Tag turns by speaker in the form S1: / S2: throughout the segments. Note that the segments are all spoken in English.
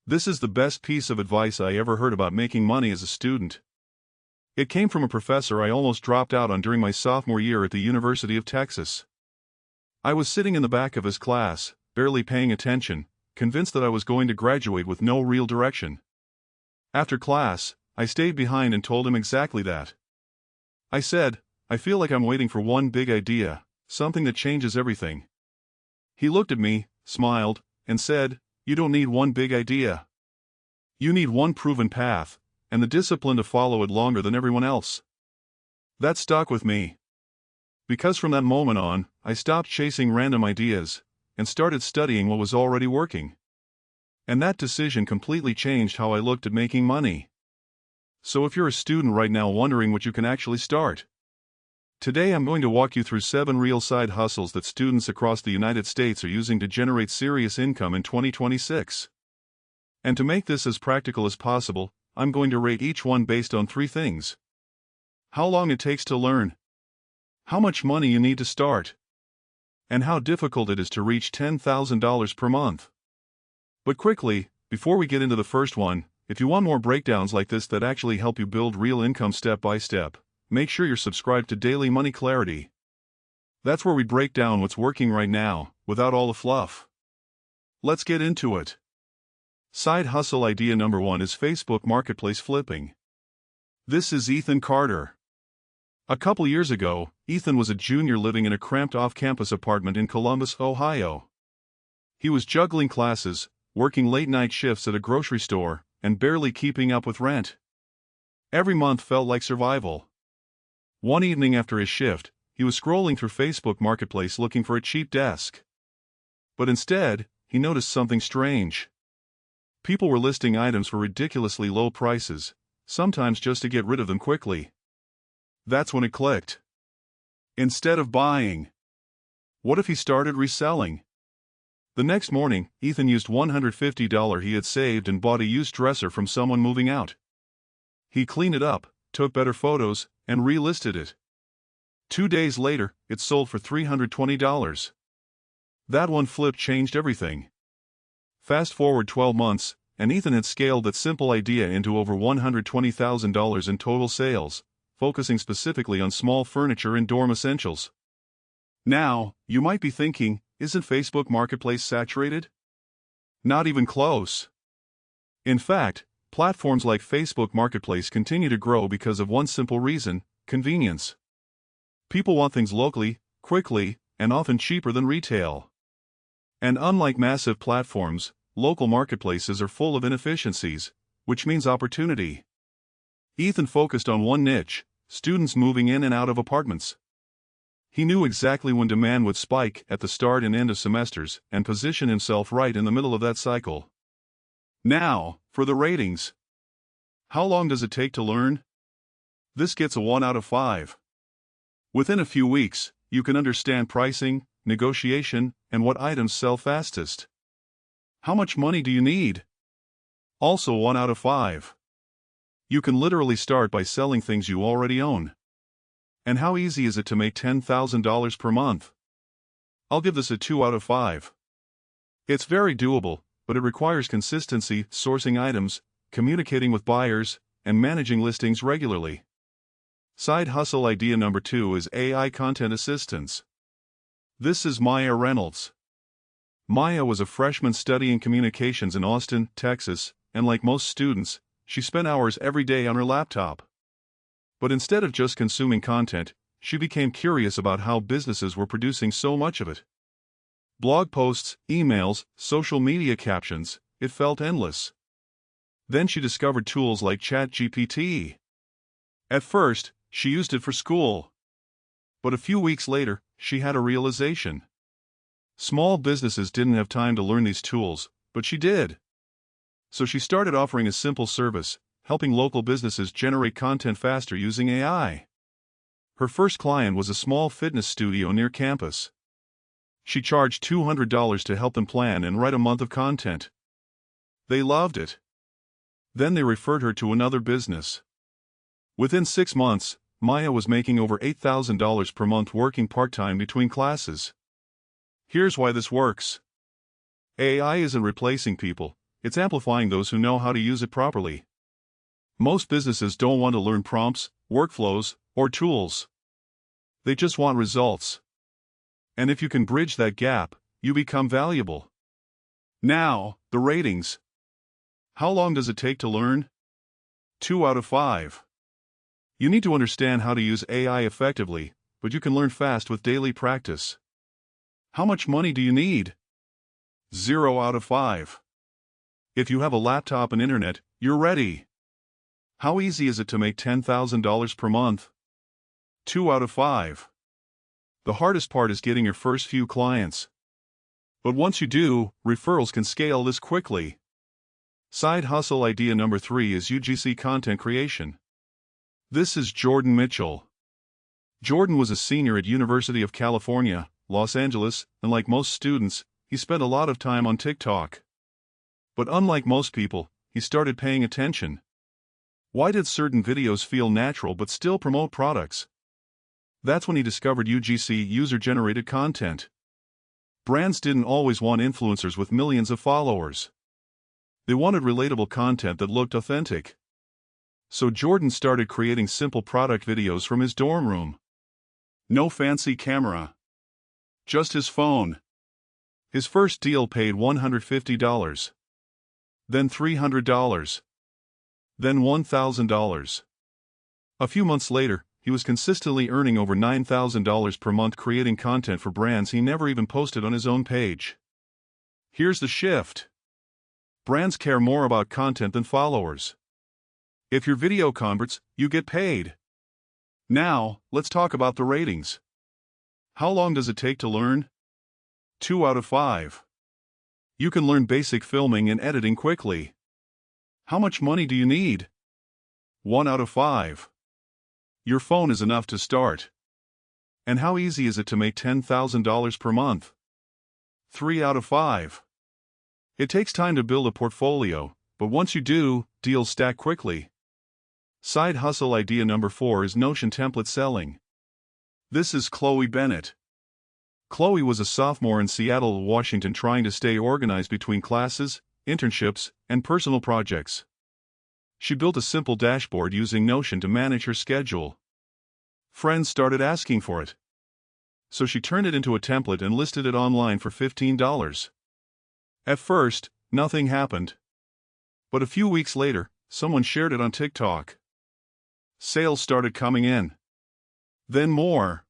S1: This is the best piece of advice I ever heard about making money as a student. It came from a professor I almost dropped out on during my sophomore year at the University of Texas. I was sitting in the back of his class, barely paying attention, convinced that I was going to graduate with no real direction. After class, I stayed behind and told him exactly that. I said, "I feel like I'm waiting for one big idea, something that changes everything." He looked at me, smiled, and said, "You don't need one big idea. You need one proven path, and the discipline to follow it longer than everyone else." That stuck with me. Because from that moment on, I stopped chasing random ideas, and started studying what was already working. And that decision completely changed how I looked at making money. So if you're a student right now wondering what you can actually start, today I'm going to walk you through 7 real side hustles that students across the United States are using to generate serious income in 2026. And to make this as practical as possible, I'm going to rate each one based on 3 things: how long it takes to learn, how much money you need to start, and how difficult it is to reach $10,000 per month. But quickly, before we get into the first one, if you want more breakdowns like this that actually help you build real income step by step, make sure you're subscribed to Daily Money Clarity. That's where we break down what's working right now, without all the fluff. Let's get into it. Side hustle idea number 1 is Facebook Marketplace flipping. This is Ethan Carter. A couple years ago, Ethan was a junior living in a cramped off-campus apartment in Columbus, Ohio. He was juggling classes, working late-night shifts at a grocery store, and barely keeping up with rent. Every month felt like survival. One evening after his shift, he was scrolling through Facebook Marketplace looking for a cheap desk. But instead, he noticed something strange. People were listing items for ridiculously low prices, sometimes just to get rid of them quickly. That's when it clicked. Instead of buying, what if he started reselling? The next morning, Ethan used $150 he had saved and bought a used dresser from someone moving out. He cleaned it up, took better photos, and relisted it. 2 days later, it sold for $320. That one flip changed everything. Fast forward 12 months, and Ethan had scaled that simple idea into over $120,000 in total sales, focusing specifically on small furniture and dorm essentials. Now, you might be thinking, isn't Facebook Marketplace saturated? Not even close. In fact, platforms like Facebook Marketplace continue to grow because of one simple reason: convenience. People want things locally, quickly, and often cheaper than retail. And unlike massive platforms, local marketplaces are full of inefficiencies, which means opportunity. Ethan focused on one niche: students moving in and out of apartments. He knew exactly when demand would spike at the start and end of semesters and position himself right in the middle of that cycle. Now, for the ratings. How long does it take to learn? This gets a 1 out of 5. Within a few weeks, you can understand pricing, negotiation, and what items sell fastest. How much money do you need? Also 1 out of 5. You can literally start by selling things you already own. And how easy is it to make $10,000 per month? I'll give this a 2 out of 5. It's very doable, but it requires consistency, sourcing items, communicating with buyers, and managing listings regularly. Side hustle idea number 2 is AI content assistance. This is Maya Reynolds. Maya was a freshman studying communications in Austin, Texas, and like most students, she spent hours every day on her laptop. But instead of just consuming content, she became curious about how businesses were producing so much of it. Blog posts, emails, social media captions, it felt endless. Then she discovered tools like ChatGPT. At first, she used it for school. But a few weeks later, she had a realization. Small businesses didn't have time to learn these tools, but she did. So she started offering a simple service, helping local businesses generate content faster using AI. Her first client was a small fitness studio near campus. She charged $200 to help them plan and write a month of content. They loved it. Then they referred her to another business. Within 6 months, Maya was making over $8,000 per month working part-time between classes. Here's why this works. AI isn't replacing people, it's amplifying those who know how to use it properly. Most businesses don't want to learn prompts, workflows, or tools. They just want results. And if you can bridge that gap, you become valuable. Now, the ratings. How long does it take to learn? 2 out of 5. You need to understand how to use AI effectively, but you can learn fast with daily practice. How much money do you need? 0 out of 5. If you have a laptop and internet, you're ready. How easy is it to make $10,000 per month? 2 out of 5. The hardest part is getting your first few clients. But once you do, referrals can scale this quickly. Side hustle idea number 3 is UGC content creation. This is Jordan Mitchell. Jordan was a senior at University of California, Los Angeles, and like most students, he spent a lot of time on TikTok. But unlike most people, he started paying attention. Why did certain videos feel natural but still promote products? That's when he discovered UGC, user-generated content. Brands didn't always want influencers with millions of followers. They wanted relatable content that looked authentic. So Jordan started creating simple product videos from his dorm room. No fancy camera. Just his phone. His first deal paid $150. Then $300. Then $1,000. A few months later, he was consistently earning over $9,000 per month creating content for brands he never even posted on his own page. Here's the shift. Brands care more about content than followers. If your video converts, you get paid. Now, let's talk about the ratings. How long does it take to learn? 2 out of 5. You can learn basic filming and editing quickly. How much money do you need? 1 out of 5. Your phone is enough to start. And how easy is it to make $10,000 per month? 3 out of 5. It takes time to build a portfolio, but once you do, deals stack quickly. Side hustle idea number 4 is Notion template selling. This is Chloe Bennett. Chloe was a sophomore in Seattle, Washington, trying to stay organized between classes, internships, and personal projects. She built a simple dashboard using Notion to manage her schedule. Friends started asking for it. So she turned it into a template and listed it online for $15. At first, nothing happened. But a few weeks later, someone shared it on TikTok. Sales started coming in. Then more.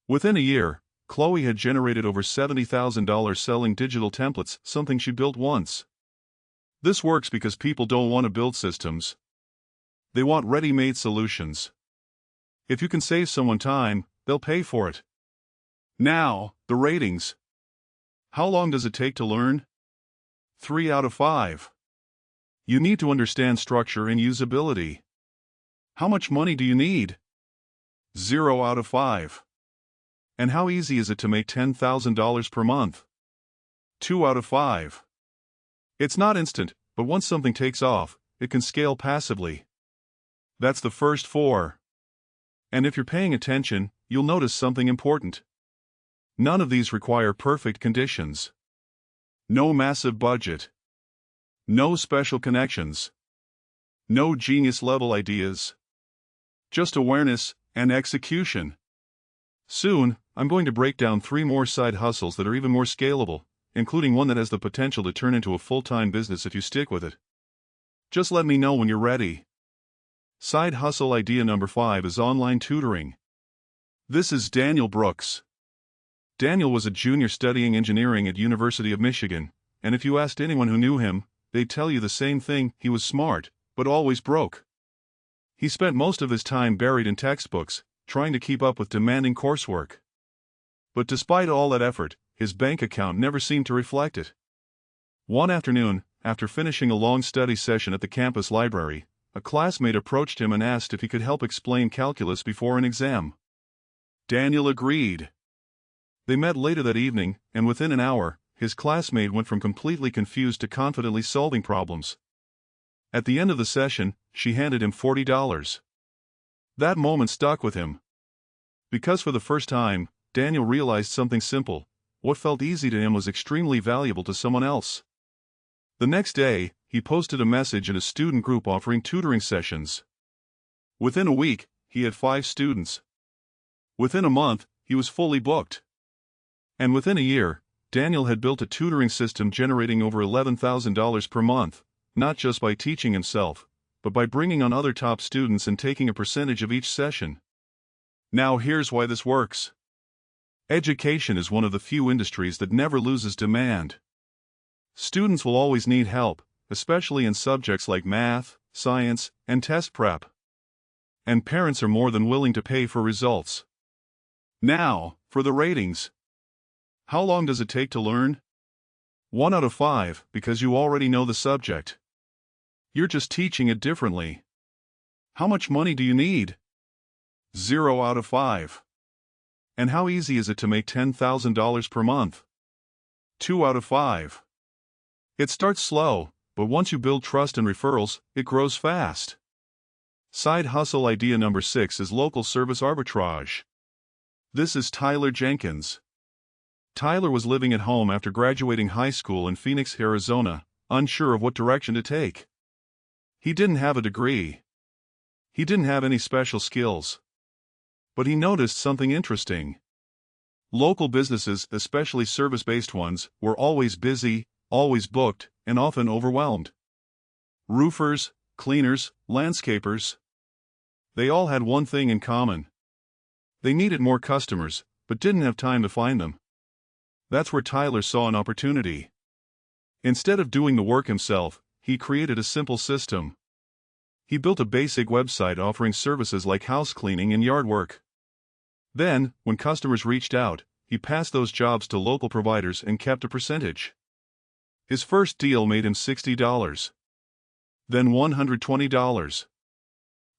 S1: Within a year, Chloe had generated over $70,000 selling digital templates, something she built once. This works because people don't want to build systems. They want ready-made solutions. If you can save someone time, they'll pay for it. Now, the ratings. How long does it take to learn? 3 out of 5. You need to understand structure and usability. How much money do you need? 0 out of 5. And how easy is it to make $10,000 per month? 2 out of 5. It's not instant, but once something takes off, it can scale passively. That's the first 4. And if you're paying attention, you'll notice something important. None of these require perfect conditions. No massive budget. No special connections. No genius-level ideas. Just awareness and execution. Soon, I'm going to break down 3 more side hustles that are even more scalable, including one that has the potential to turn into a full-time business if you stick with it. Just let me know when you're ready. Side hustle idea number 5 is online tutoring. This is Daniel Brooks. Daniel was a junior studying engineering at University of Michigan, and if you asked anyone who knew him, they'd tell you the same thing: he was smart, but always broke. He spent most of his time buried in textbooks, trying to keep up with demanding coursework. But despite all that effort, his bank account never seemed to reflect it. One afternoon, after finishing a long study session at the campus library, a classmate approached him and asked if he could help explain calculus before an exam. Daniel agreed. They met later that evening, and within an hour, his classmate went from completely confused to confidently solving problems. At the end of the session, she handed him $40. That moment stuck with him. Because for the first time, Daniel realized something simple: what felt easy to him was extremely valuable to someone else. The next day, he posted a message in a student group offering tutoring sessions. Within a week, he had 5 students. Within a month, he was fully booked. And within a year, Daniel had built a tutoring system generating over $11,000 per month, not just by teaching himself, but by bringing on other top students and taking a percentage of each session. Now here's why this works. Education is one of the few industries that never loses demand. Students will always need help, especially in subjects like math, science, and test prep. And parents are more than willing to pay for results. Now, for the ratings. How long does it take to learn? 1 out of 5, because you already know the subject. You're just teaching it differently. How much money do you need? 0 out of 5. And how easy is it to make $10,000 per month? 2 out of 5. It starts slow, but once you build trust and referrals, it grows fast. Side hustle idea number 6 is local service arbitrage. This is Tyler Jenkins. Tyler was living at home after graduating high school in Phoenix, Arizona, unsure of what direction to take. He didn't have a degree. He didn't have any special skills. But he noticed something interesting. Local businesses, especially service-based ones, were always busy, always booked, and often overwhelmed. Roofers, cleaners, landscapers. They all had one thing in common. They needed more customers, but didn't have time to find them. That's where Tyler saw an opportunity. Instead of doing the work himself, he created a simple system. He built a basic website offering services like house cleaning and yard work. Then, when customers reached out, he passed those jobs to local providers and kept a percentage. His first deal made him $60. Then $120.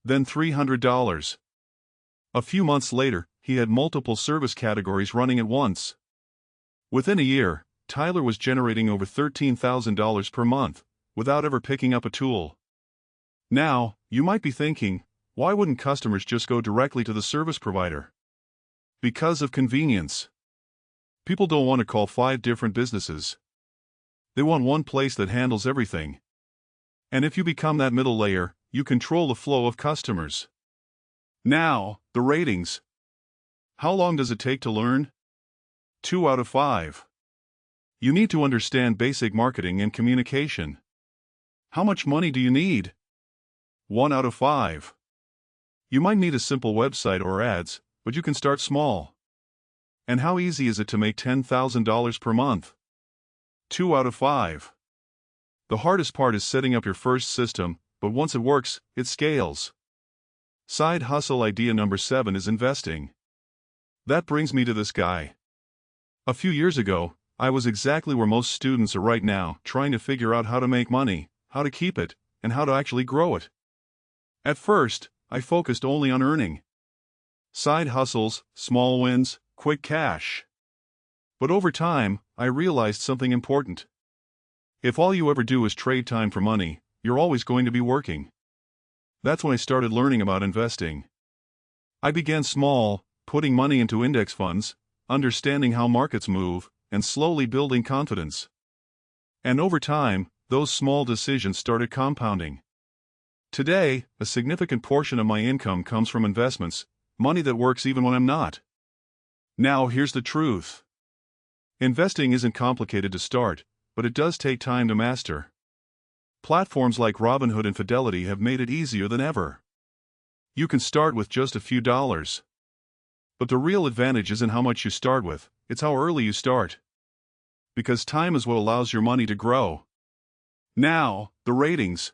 S1: Then $300. A few months later, he had multiple service categories running at once. Within a year, Tyler was generating over $13,000 per month, without ever picking up a tool. Now, you might be thinking, why wouldn't customers just go directly to the service provider? Because of convenience. People don't want to call 5 different businesses. They want one place that handles everything. And if you become that middle layer, you control the flow of customers. Now, the ratings. How long does it take to learn? 2 out of 5. You need to understand basic marketing and communication. How much money do you need? 1 out of 5. You might need a simple website or ads, but you can start small. And how easy is it to make $10,000 per month? 2 out of 5. The hardest part is setting up your first system, but once it works, it scales. Side hustle idea number 7 is investing. That brings me to this guy. A few years ago, I was exactly where most students are right now, trying to figure out how to make money, how to keep it, and how to actually grow it. At first, I focused only on earning. Side hustles, small wins, quick cash. But over time, I realized something important. If all you ever do is trade time for money, you're always going to be working. That's when I started learning about investing. I began small, putting money into index funds, understanding how markets move, and slowly building confidence. And over time, those small decisions started compounding. Today, a significant portion of my income comes from investments, money that works even when I'm not. Now here's the truth. Investing isn't complicated to start, but it does take time to master. Platforms like Robinhood and Fidelity have made it easier than ever. You can start with just a few dollars. But the real advantage isn't how much you start with, it's how early you start. Because time is what allows your money to grow. Now, the ratings.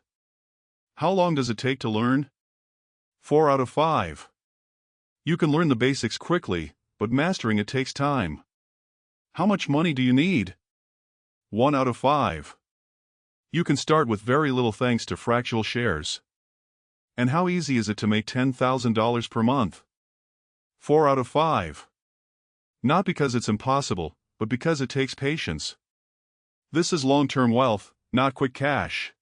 S1: How long does it take to learn? 4 out of 5. You can learn the basics quickly, but mastering it takes time. How much money do you need? 1 out of 5. You can start with very little thanks to fractional shares. And how easy is it to make $10,000 per month? 4 out of 5. Not because it's impossible, but because it takes patience. This is long-term wealth, not quick cash.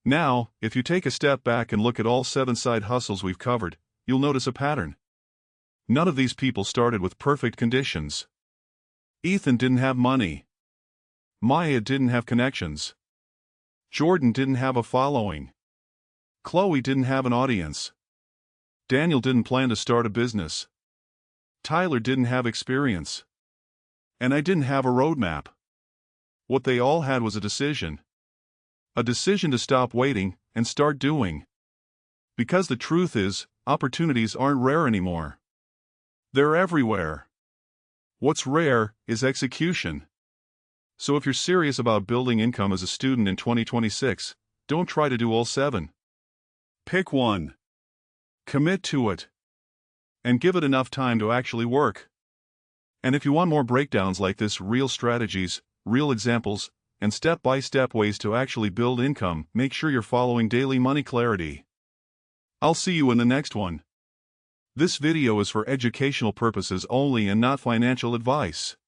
S1: Now, if you take a step back and look at all 7 side hustles we've covered, you'll notice a pattern. None of these people started with perfect conditions. Ethan didn't have money. Maya didn't have connections. Jordan didn't have a following. Chloe didn't have an audience. Daniel didn't plan to start a business. Tyler didn't have experience. And I didn't have a roadmap. What they all had was a decision. A decision to stop waiting and start doing. Because the truth is, opportunities aren't rare anymore. They're everywhere. What's rare is execution. So if you're serious about building income as a student in 2026, don't try to do all 7. Pick one. Commit to it. And give it enough time to actually work. And if you want more breakdowns like this, real strategies, real examples, and step-by-step ways to actually build income, make sure you're following Daily Money Clarity. I'll see you in the next one. This video is for educational purposes only and not financial advice.